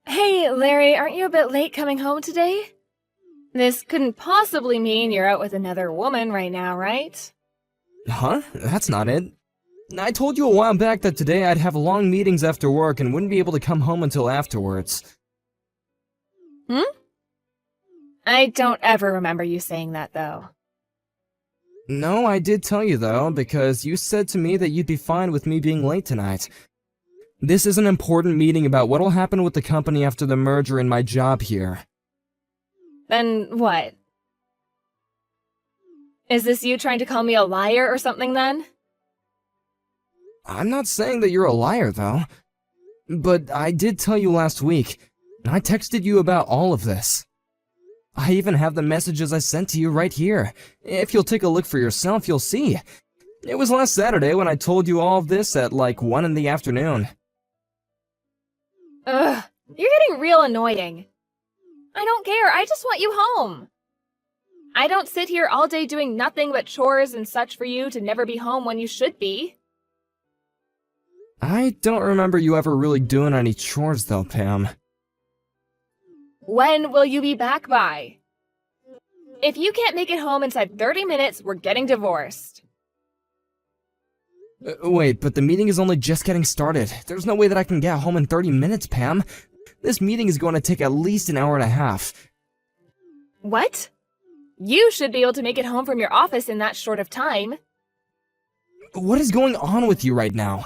Hey, Larry, aren't you a bit late coming home today? This couldn't possibly mean you're out with another woman right now, right? Huh? That's not it. I told you a while back that today I'd have long meetings after work and wouldn't be able to come home until afterwards. Hmm? I don't ever remember you saying that, though. No, I did tell you though, because you said to me that you'd be fine with me being late tonight. This is an important meeting about what'll happen with the company after the merger and my job here. Then what? Is this you trying to call me a liar or something then? I'm not saying that you're a liar though. But I did tell you last week. I texted you about all of this. I even have the messages I sent to you right here. If you'll take a look for yourself, you'll see. It was last Saturday when I told you all of this at like 1 in the afternoon. Ugh, you're getting real annoying. I don't care, I just want you home. I don't sit here all day doing nothing but chores and such for you to never be home when you should be. I don't remember you ever really doing any chores though, Pam. When will you be back by? If you can't make it home inside 30 minutes, we're getting divorced. Wait, but the meeting is only just getting started. There's no way that I can get home in 30 minutes, Pam. This meeting is going to take at least an hour and a half. What? You should be able to make it home from your office in that short of time. What is going on with you right now?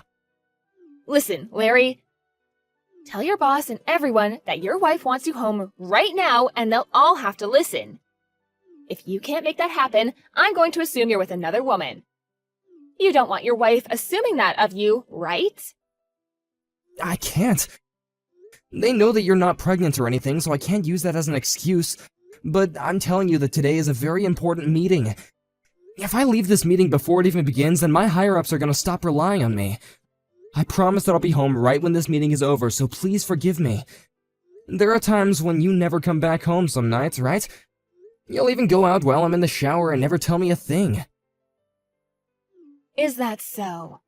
Listen, Larry. Tell your boss and everyone that your wife wants you home right now and they'll all have to listen. If you can't make that happen, I'm going to assume you're with another woman. You don't want your wife assuming that of you, right? I can't. They know that you're not pregnant or anything, so I can't use that as an excuse. But I'm telling you that today is a very important meeting. If I leave this meeting before it even begins, then my higher-ups are gonna stop relying on me. I promise that I'll be home right when this meeting is over, so please forgive me. There are times when you never come back home some nights, right? You'll even go out while I'm in the shower and never tell me a thing. Is that so?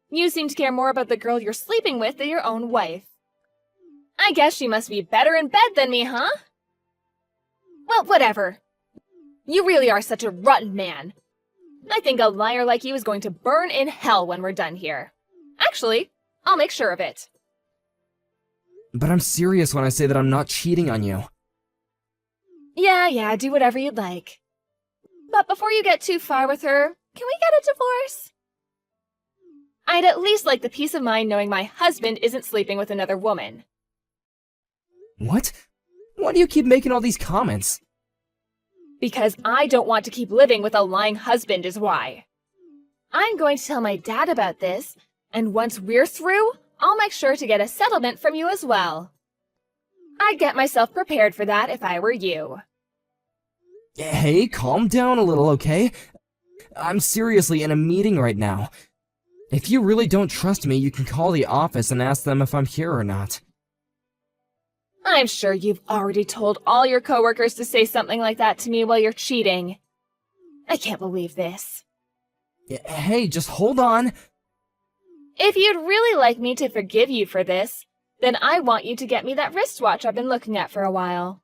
You seem to care more about the girl you're sleeping with than your own wife. I guess she must be better in bed than me, huh? Well, whatever. You really are such a rotten man. I think a liar like you is going to burn in hell when we're done here. Actually, I'll make sure of it. But I'm serious when I say that I'm not cheating on you. Yeah, do whatever you'd like. But before you get too far with her, can we get a divorce? I'd at least like the peace of mind knowing my husband isn't sleeping with another woman. What? Why do you keep making all these comments? Because I don't want to keep living with a lying husband is why. I'm going to tell my dad about this, and once we're through, I'll make sure to get a settlement from you as well. I'd get myself prepared for that if I were you. Hey, calm down a little, okay? I'm seriously in a meeting right now. If you really don't trust me, you can call the office and ask them if I'm here or not. I'm sure you've already told all your coworkers to say something like that to me while you're cheating. I can't believe this. Hey, just hold on. If you'd really like me to forgive you for this, then I want you to get me that wristwatch I've been looking at for a while.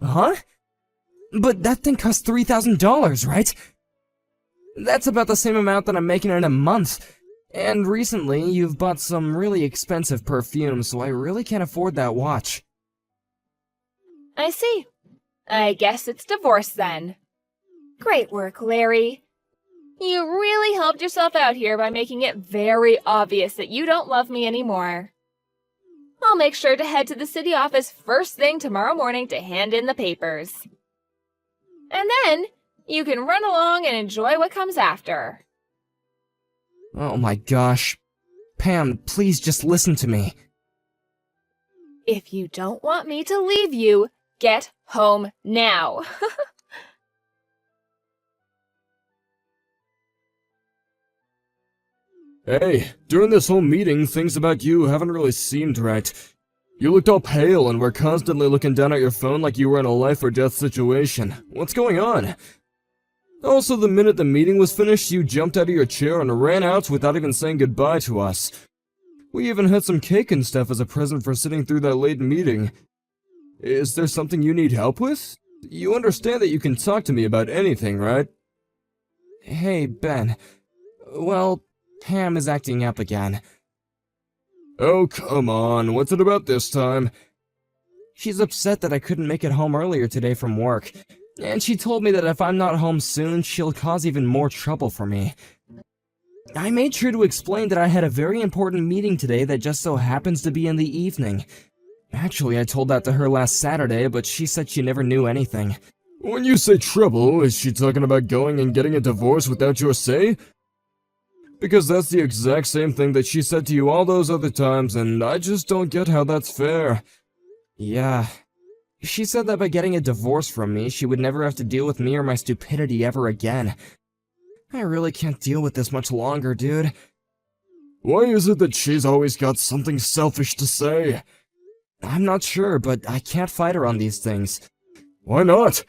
Huh? But that thing costs $3,000, right? That's about the same amount that I'm making in a month. And recently, you've bought some really expensive perfume, so I really can't afford that watch. I see. I guess it's divorce then. Great work, Larry. You really helped yourself out here by making it very obvious that you don't love me anymore. I'll make sure to head to the city office first thing tomorrow morning to hand in the papers. And then, you can run along and enjoy what comes after. Oh my gosh. Pam, please just listen to me. If you don't want me to leave you, get home now. Hey, during this whole meeting, things about you haven't really seemed right. You looked all pale and were constantly looking down at your phone like you were in a life or death situation. What's going on? Also, the minute the meeting was finished, you jumped out of your chair and ran out without even saying goodbye to us. We even had some cake and stuff as a present for sitting through that late meeting. Is there something you need help with? You understand that you can talk to me about anything, right? Hey, Ben. Well, Pam is acting up again. Oh, come on, what's it about this time? She's upset that I couldn't make it home earlier today from work, and she told me that if I'm not home soon, she'll cause even more trouble for me. I made sure to explain that I had a very important meeting today that just so happens to be in the evening. Actually, I told that to her last Saturday, but she said she never knew anything. When you say trouble, is she talking about going and getting a divorce without your say? Because that's the exact same thing that she said to you all those other times, and I just don't get how that's fair. Yeah. She said that by getting a divorce from me, she would never have to deal with me or my stupidity ever again. I really can't deal with this much longer, dude. Why is it that she's always got something selfish to say? I'm not sure, but I can't fight her on these things. Why not?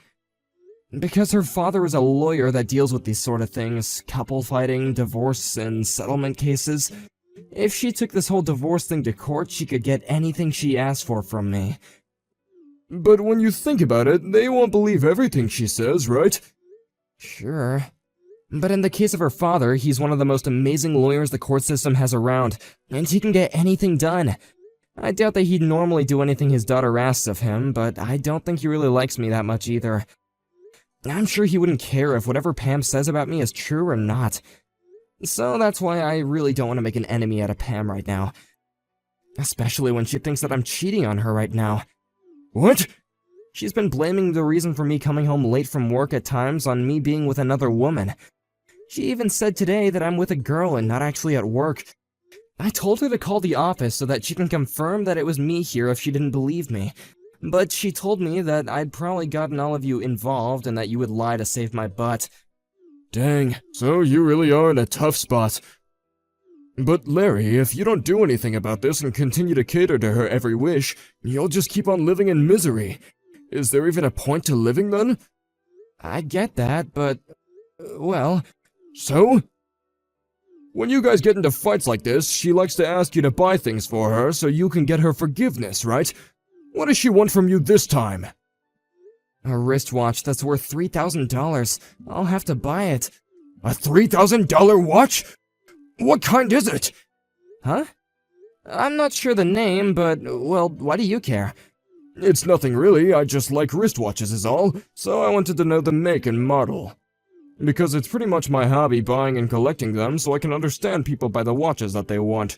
Because her father is a lawyer that deals with these sort of things, couple fighting, divorce, and settlement cases. If she took this whole divorce thing to court, she could get anything she asked for from me. But when you think about it, they won't believe everything she says, right? Sure. But in the case of her father, he's one of the most amazing lawyers the court system has around, and he can get anything done. I doubt that he'd normally do anything his daughter asks of him, but I don't think he really likes me that much either. I'm sure he wouldn't care if whatever Pam says about me is true or not. So that's why I really don't want to make an enemy out of Pam right now. Especially when she thinks that I'm cheating on her right now. What? She's been blaming the reason for me coming home late from work at times on me being with another woman. She even said today that I'm with a girl and not actually at work. I told her to call the office so that she can confirm that it was me here if she didn't believe me. But she told me that I'd probably gotten all of you involved and that you would lie to save my butt. Dang, so you really are in a tough spot. But Larry, if you don't do anything about this and continue to cater to her every wish, you'll just keep on living in misery. Is there even a point to living then? I get that, but... well... So? When you guys get into fights like this, she likes to ask you to buy things for her so you can get her forgiveness, right? What does she want from you this time? A wristwatch that's worth $3,000. I'll have to buy it. A $3,000 watch? What kind is it? Huh? I'm not sure the name, but, well, why do you care? It's nothing really, I just like wristwatches is all, so I wanted to know the make and model. Because it's pretty much my hobby buying and collecting them, so I can understand people by the watches that they want.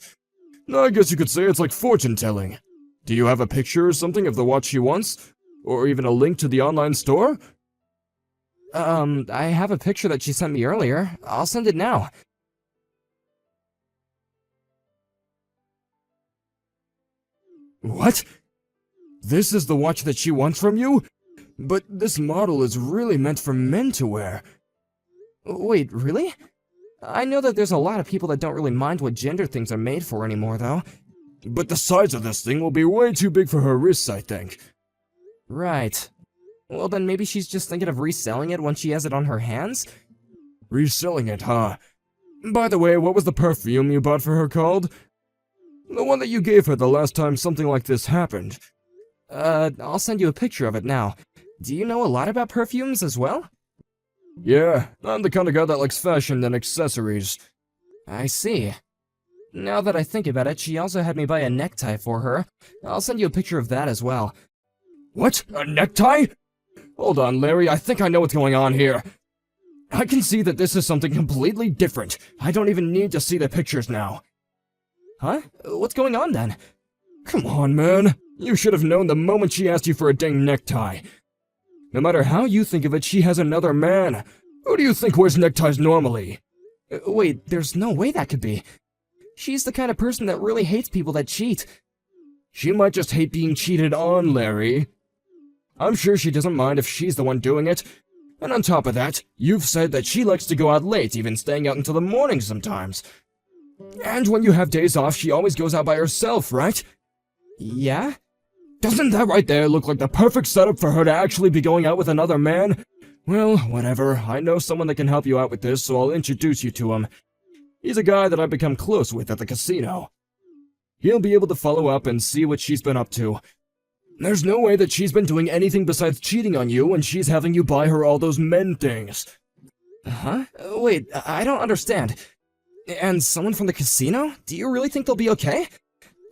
I guess you could say it's like fortune telling. Do you have a picture or something of the watch she wants? Or even a link to the online store? I have a picture that she sent me earlier. I'll send it now. What? This is the watch that she wants from you? But this model is really meant for men to wear. Wait, really? I know that there's a lot of people that don't really mind what gender things are made for anymore, though. But the size of this thing will be way too big for her wrists, I think. Right. Well, then maybe she's just thinking of reselling it when she has it on her hands? Reselling it, huh? By the way, what was the perfume you bought for her called? The one that you gave her the last time something like this happened. I'll send you a picture of it now. Do you know a lot about perfumes as well? Yeah, I'm the kind of guy that likes fashion and accessories. I see. Now that I think about it, she also had me buy a necktie for her. I'll send you a picture of that as well. What? A necktie? Hold on, Larry, I think I know what's going on here. I can see that this is something completely different. I don't even need to see the pictures now. Huh? What's going on then? Come on, man. You should have known the moment she asked you for a dang necktie. No matter how you think of it, she has another man. Who do you think wears neckties normally? Wait, there's no way that could be. She's the kind of person that really hates people that cheat. She might just hate being cheated on, Larry. I'm sure she doesn't mind if she's the one doing it. And on top of that, you've said that she likes to go out late, even staying out until the morning sometimes. And when you have days off, she always goes out by herself, right? Yeah? Doesn't that right there look like the perfect setup for her to actually be going out with another man? Well, whatever. I know someone that can help you out with this, so I'll introduce you to him. He's a guy that I've become close with at the casino. he'll be able to follow up and see what she's been up to. There's no way that she's been doing anything besides cheating on you when she's having you buy her all those men things. Huh? Wait, I don't understand. And someone from the casino? Do you really think they'll be okay?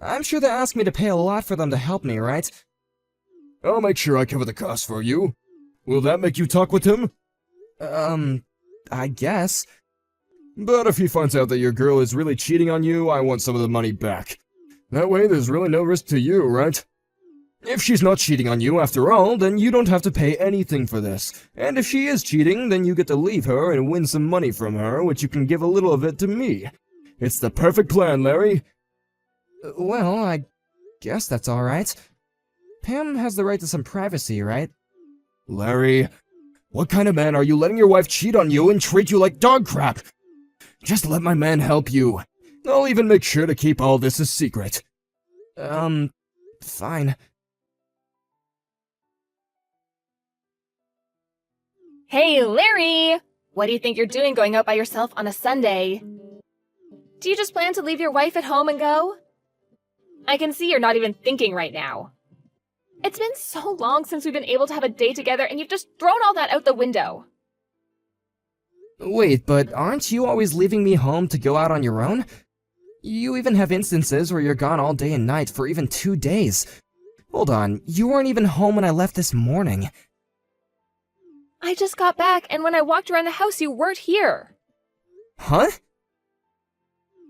I'm sure they asked me to pay a lot for them to help me, right? I'll make sure I cover the cost for you. Will that make you talk with him? I guess. But if he finds out that your girl is really cheating on you, I want some of the money back. That way there's really no risk to you, right? If she's not cheating on you after all, then you don't have to pay anything for this. And if she is cheating, then you get to leave her and win some money from her, which you can give a little of it to me. It's the perfect plan, Larry. Well, I guess that's alright. Pam has the right to some privacy, right? Larry, what kind of man are you letting your wife cheat on you and treat you like dog crap? Just let my man help you. I'll even make sure to keep all this a secret. Fine. Hey, Larry! What do you think you're doing going out by yourself on a Sunday? Do you just plan to leave your wife at home and go? I can see you're not even thinking right now. It's been so long since we've been able to have a day together and you've just thrown all that out the window. Wait, but aren't you always leaving me home to go out on your own? You even have instances where you're gone all day and night for even 2 days. Hold on, you weren't even home when I left this morning. I just got back, and when I walked around the house, you weren't here. Huh?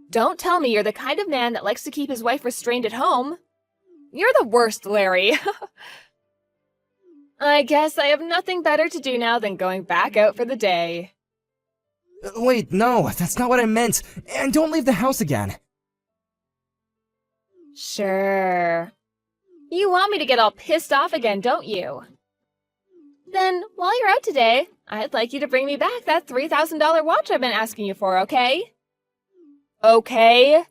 Don't tell me you're the kind of man that likes to keep his wife restrained at home. You're the worst, Larry. I guess I have nothing better to do now than going back out for the day. Wait, no, that's not what I meant. And don't leave the house again. Sure. You want me to get all pissed off again, don't you? Then, while you're out today, I'd like you to bring me back that $3,000 watch I've been asking you for, okay? Okay?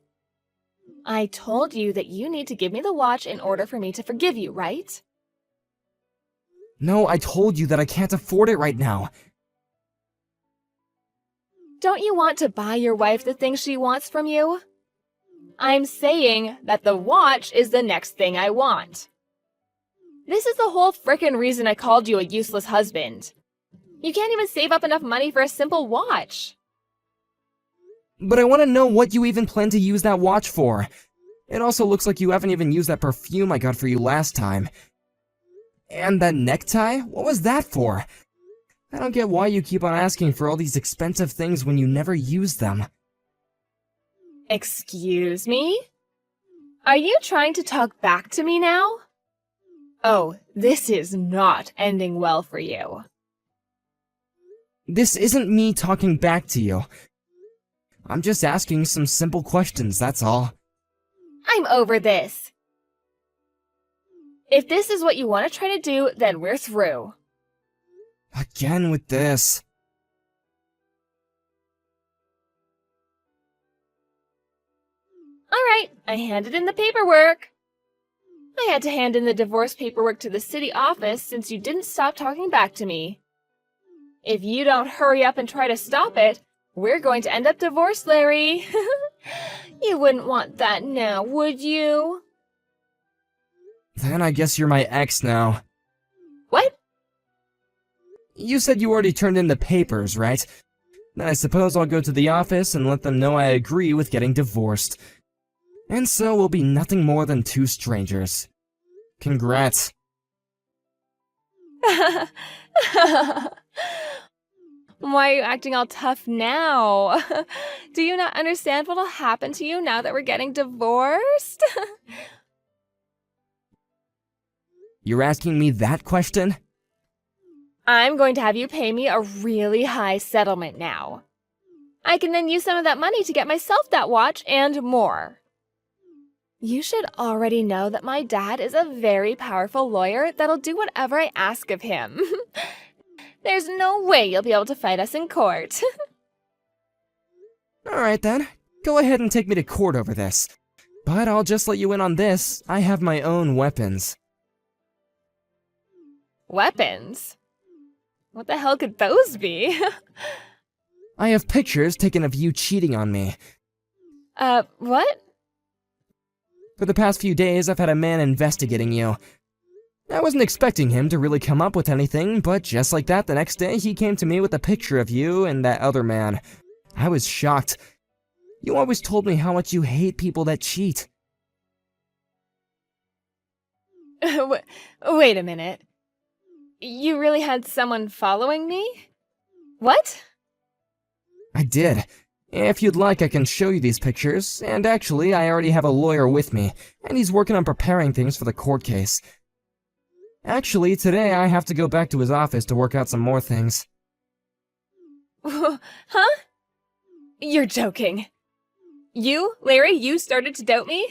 I told you that you need to give me the watch in order for me to forgive you, right? No, I told you that I can't afford it right now. Don't you want to buy your wife the things she wants from you? I'm saying that the watch is the next thing I want. This is the whole frickin' reason I called you a useless husband. You can't even save up enough money for a simple watch. But I want to know what you even plan to use that watch for. It also looks like you haven't even used that perfume I got for you last time. And that necktie? What was that for? I don't get why you keep on asking for all these expensive things when you never use them. Excuse me? Are you trying to talk back to me now? Oh, this is not ending well for you. This isn't me talking back to you. I'm just asking some simple questions, that's all. I'm over this. If this is what you want to try to do, then we're through. Again with this. Alright, I handed in the paperwork. I had to hand in the divorce paperwork to the city office since you didn't stop talking back to me. If you don't hurry up and try to stop it, we're going to end up divorced, Larry. You wouldn't want that now, would you? Then I guess you're my ex now. What? You said you already turned in the papers, right? Then I suppose I'll go to the office and let them know I agree with getting divorced. And so we'll be nothing more than two strangers. Congrats. Why are you acting all tough now? Do you not understand what'll happen to you now that we're getting divorced? You're asking me that question? I'm going to have you pay me a really high settlement now. I can then use some of that money to get myself that watch and more. You should already know that my dad is a very powerful lawyer that'll do whatever I ask of him. There's no way you'll be able to fight us in court. Alright then, go ahead and take me to court over this. But I'll just let you in on this, I have my own weapons. Weapons? What the hell could those be? I have pictures taken of you cheating on me. What? For the past few days, I've had a man investigating you. I wasn't expecting him to really come up with anything, but just like that, the next day he came to me with a picture of you and that other man. I was shocked. You always told me how much you hate people that cheat. Wait a minute. You really had someone following me? What? I did. If you'd like, I can show you these pictures, and actually, I already have a lawyer with me, and he's working on preparing things for the court case. Actually, today I have to go back to his office to work out some more things. Huh? You're joking. You, Larry, you started to doubt me?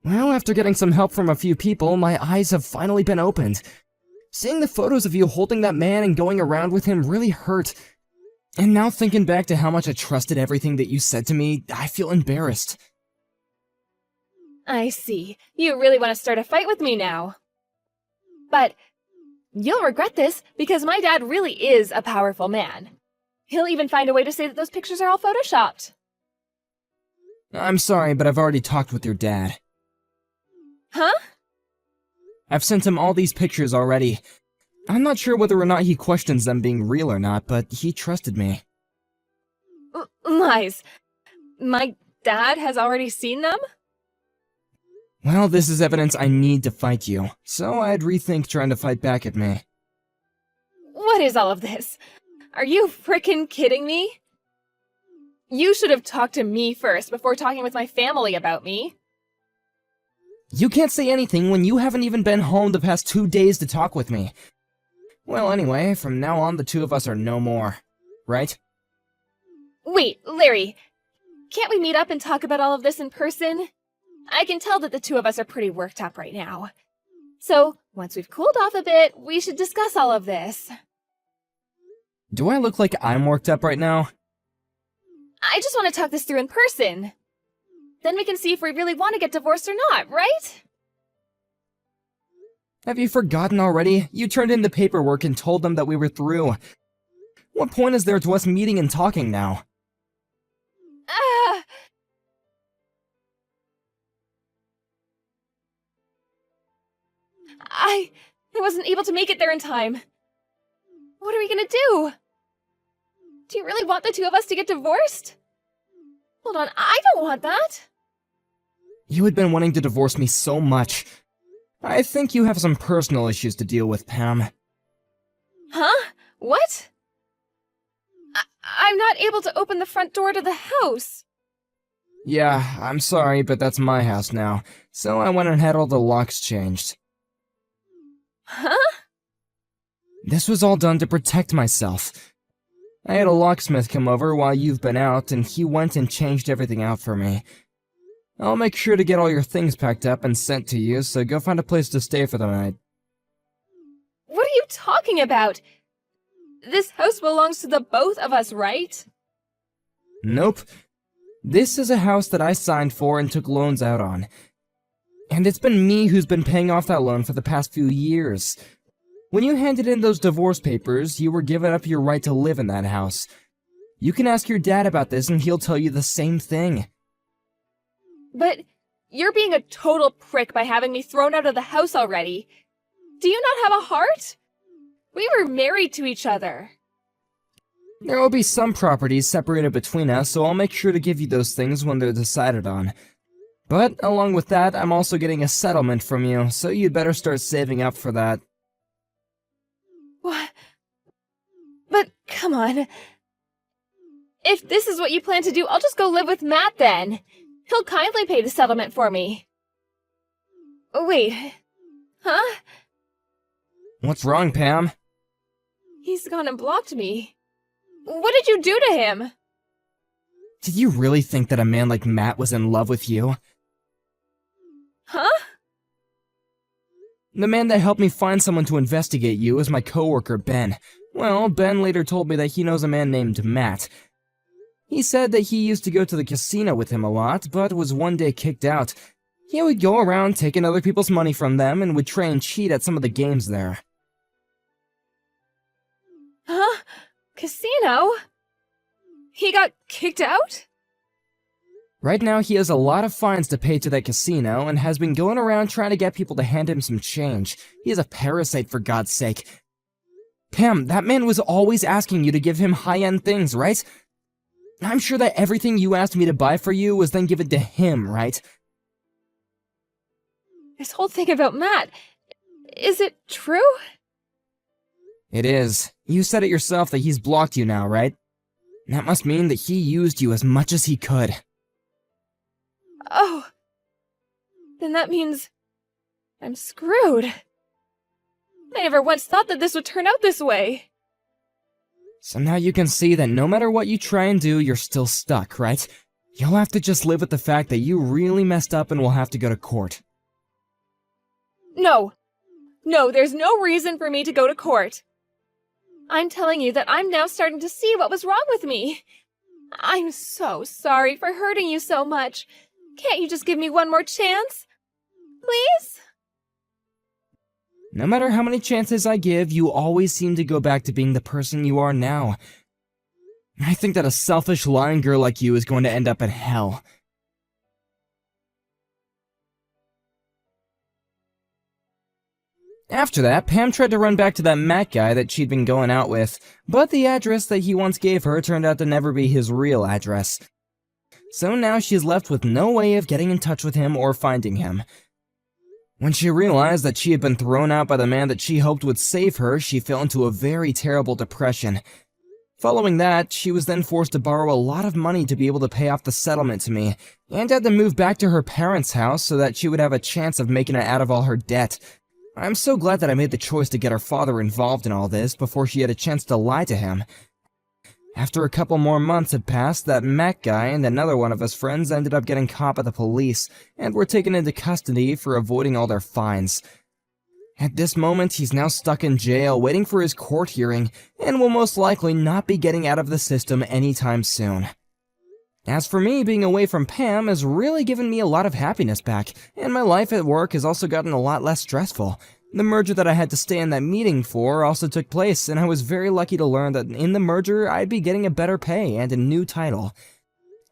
Well, after getting some help from a few people, my eyes have finally been opened. Seeing the photos of you holding that man and going around with him really hurt. And now thinking back to how much I trusted everything that you said to me, I feel embarrassed. I see. You really want to start a fight with me now. But you'll regret this because my dad really is a powerful man. He'll even find a way to say that those pictures are all photoshopped. I'm sorry, but I've already talked with your dad. Huh? I've sent him all these pictures already. I'm not sure whether or not he questions them being real or not, but he trusted me. Lies. My dad has already seen them? Well, this is evidence I need to fight you, so I'd rethink trying to fight back at me. What is all of this? Are you frickin' kidding me? You should have talked to me first before talking with my family about me. You can't say anything when you haven't even been home the past 2 days to talk with me. Well, anyway, from now on the two of us are no more, right? Wait, Larry, can't we meet up and talk about all of this in person? I can tell that the two of us are pretty worked up right now. So, once we've cooled off a bit, we should discuss all of this. Do I look like I'm worked up right now? I just want to talk this through in person. Then we can see if we really want to get divorced or not, right? Have you forgotten already? You turned in the paperwork and told them that we were through. What point is there to us meeting and talking now? I wasn't able to make it there in time. What are we gonna do? Do you really want the two of us to get divorced? Hold on, I don't want that. You had been wanting to divorce me so much. I think you have some personal issues to deal with, Pam. Huh? What? I'm not able to open the front door to the house. Yeah, I'm sorry, but that's my house now, so I went and had all the locks changed. Huh? This was all done to protect myself. I had a locksmith come over while you've been out, and he went and changed everything out for me. I'll make sure to get all your things packed up and sent to you, so go find a place to stay for the night. What are you talking about? This house belongs to the both of us, right? Nope. This is a house that I signed for and took loans out on. And it's been me who's been paying off that loan for the past few years. When you handed in those divorce papers, you were giving up your right to live in that house. You can ask your dad about this and he'll tell you the same thing. But you're being a total prick by having me thrown out of the house already. Do you not have a heart? We were married to each other. There will be some properties separated between us, so I'll make sure to give you those things when they're decided on. But along with that, I'm also getting a settlement from you, so you'd better start saving up for that. What? But come on. If this is what you plan to do, I'll just go live with Matt then. He'll kindly pay the settlement for me. Wait. Huh? What's wrong, Pam? He's gone and blocked me. What did you do to him? Did you really think that a man like Matt was in love with you? Huh? The man that helped me find someone to investigate you is my coworker, Ben. Well, Ben later told me that he knows a man named Matt. He said that he used to go to the casino with him a lot, but was one day kicked out. He would go around taking other people's money from them and would try and cheat at some of the games there. Huh? Casino? He got kicked out? Right now, he has a lot of fines to pay to that casino and has been going around trying to get people to hand him some change. He is a parasite, for God's sake. Pam, that man was always asking you to give him high-end things, right? I'm sure that everything you asked me to buy for you was then given to him, right? This whole thing about Matt, is it true? It is. You said it yourself that he's blocked you now, right? That must mean that he used you as much as he could. Oh. Then that means I'm screwed. I never once thought that this would turn out this way. So now you can see that no matter what you try and do, you're still stuck, right? You'll have to just live with the fact that you really messed up and will have to go to court. No. No, there's no reason for me to go to court. I'm telling you that I'm now starting to see what was wrong with me. I'm so sorry for hurting you so much. Can't you just give me one more chance? Please? No matter how many chances I give, you always seem to go back to being the person you are now. I think that a selfish, lying girl like you is going to end up in hell. After that, Pam tried to run back to that Matt guy that she'd been going out with, but the address that he once gave her turned out to never be his real address. So now she's left with no way of getting in touch with him or finding him. When she realized that she had been thrown out by the man that she hoped would save her, she fell into a very terrible depression. Following that, she was then forced to borrow a lot of money to be able to pay off the settlement to me, and had to move back to her parents' house so that she would have a chance of making it out of all her debt. I'm so glad that I made the choice to get her father involved in all this before she had a chance to lie to him. After a couple more months had passed, that Matt guy and another one of his friends ended up getting caught by the police and were taken into custody for avoiding all their fines. At this moment, he's now stuck in jail waiting for his court hearing and will most likely not be getting out of the system anytime soon. As for me, being away from Pam has really given me a lot of happiness back, and my life at work has also gotten a lot less stressful. The merger that I had to stay in that meeting for also took place, and I was very lucky to learn that in the merger I'd be getting a better pay and a new title.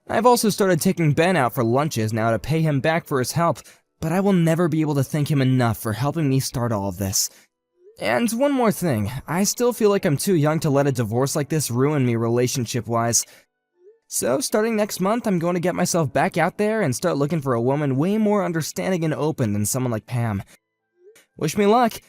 I've also started taking Ben out for lunches now to pay him back for his help, but I will never be able to thank him enough for helping me start all of this. And one more thing, I still feel like I'm too young to let a divorce like this ruin me relationship-wise. So, starting next month, I'm going to get myself back out there and start looking for a woman way more understanding and open than someone like Pam. Wish me luck.